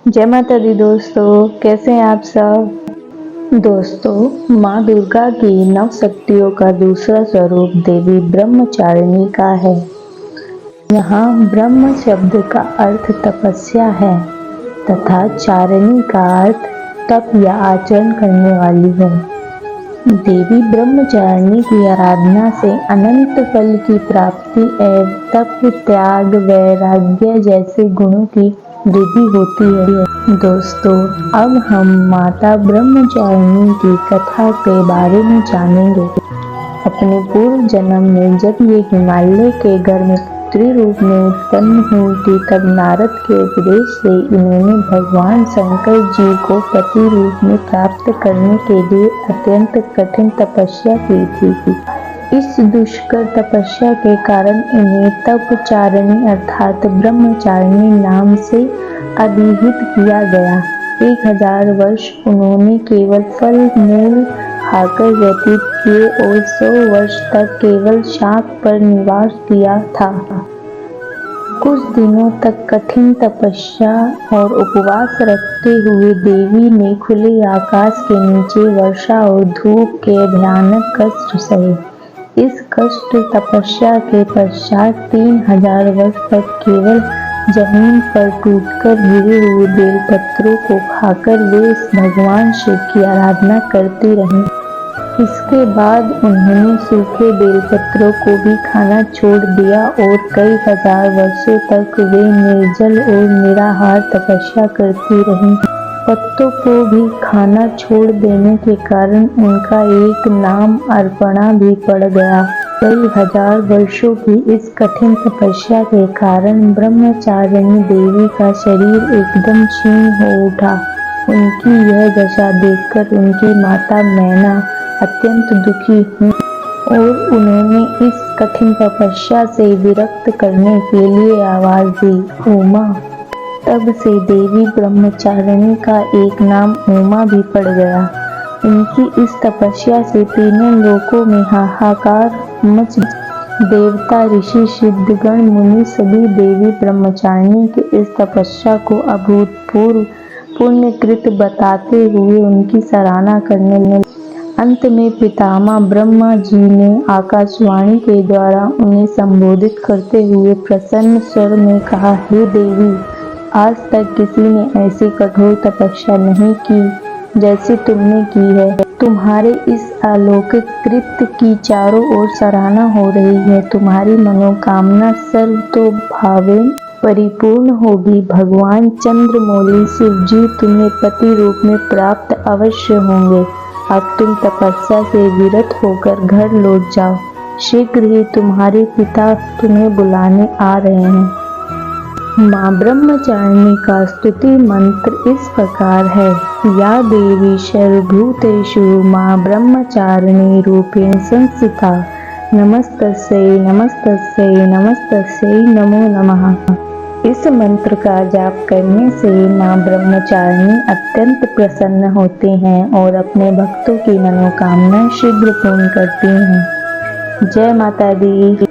जय माता दी दोस्तों, कैसे हैं आप सब। दोस्तों, माँ दुर्गा की नव शक्तियों का दूसरा स्वरूप देवी ब्रह्मचारिणी का है। यहाँ ब्रह्म शब्द का अर्थ तपस्या है तथा चारिणी का अर्थ तप या आचरण करने वाली है। देवी ब्रह्मचारिणी की आराधना से अनंत फल की प्राप्ति एवं तप, त्याग, वैराग्य जैसे गुणों की वृद्धि होती है। दोस्तों, अब हम माता ब्रह्मचारिणी की कथा के बारे में जानेंगे। अपने पूर्व जन्म में जब ये हिमालय के घर में पुत्री रूप में उत्पन्न हुई थी, तब नारद के उपदेश से इन्होंने भगवान शंकर जी को पति रूप में प्राप्त करने के लिए अत्यंत कठिन तपस्या की थी। इस दुष्कर तपस्या के कारण इन्हें तपचारिणी अर्थात ब्रह्मचारिणी नाम से अभिहित किया गया। 1000 वर्ष उन्होंने केवल फल मूल खाकर व्यतीत किए और 100 वर्ष तक केवल शाक पर निवास किया था। कुछ दिनों तक कठिन तपस्या और उपवास रखते हुए देवी ने खुले आकाश के नीचे वर्षा और धूप के भयानक कष्ट सहे। इस कष्ट तपस्या के पश्चात 3000 वर्ष तक केवल जमीन पर टूटकर गिरे हुए बेलपत्रों को खाकर वे भगवान शिव की आराधना करती रहीं। इसके बाद उन्होंने सूखे बेलपत्रों को भी खाना छोड़ दिया और कई हजार वर्षों तक वे निर्जल और निराहार तपस्या करती रहीं। पत्तों को भी खाना छोड़ देने के कारण उनका एक नाम अर्पणा भी पड़ गया। कई हजार वर्षों की इस कठिन तपस्या के कारण ब्रह्मचारिणी देवी का शरीर एकदम क्षीण हो उठा। उनकी यह दशा देखकर उनकी माता मैना अत्यंत दुखी हुई और उन्होंने इस कठिन तपस्या से विरक्त करने के लिए आवाज दी, उमा। तब से देवी ब्रह्मचारिणी का एक नाम उमा भी पड़ गया। उनकी इस तपस्या से तीनों लोकों में हाहाकार मच। देवता, ऋषि, सिद्धगण, मुनि सभी देवी ब्रह्मचारिणी की इस तपस्या को अभूतपूर्व पुण्यकृत बताते हुए उनकी सराहना करने लगे। अंत में पितामह ब्रह्मा जी ने आकाशवाणी के द्वारा उन्हें संबोधित करते हुए प्रसन्न स्वर में कहा, हे देवी, आज तक किसी ने ऐसी कठोर तपस्या नहीं की जैसी तुमने की है। तुम्हारे इस अलौकिक कृत्य की चारों ओर सराहना हो रही है। तुम्हारी मनोकामना सर्वतोभावेन परिपूर्ण होगी। भगवान चंद्रमौली शिव जी तुम्हें पति रूप में प्राप्त अवश्य होंगे। अब तुम तपस्या से विरत होकर घर लौट जाओ। शीघ्र ही तुम्हारे पिता तुम्हें बुलाने आ रहे हैं। माँ ब्रह्मचारिणी का स्तुति मंत्र इस प्रकार है। या देवी सर्वभूतेषु माँ ब्रह्मचारिणी रूपेण संस्थिता, नमस्तस्यै नमस्तस्यै नमस्तस्यै नमो नमः। इस मंत्र का जाप करने से माँ ब्रह्मचारिणी अत्यंत प्रसन्न होते हैं और अपने भक्तों की मनोकामना शीघ्र पूर्ण करती हैं। जय माता दी।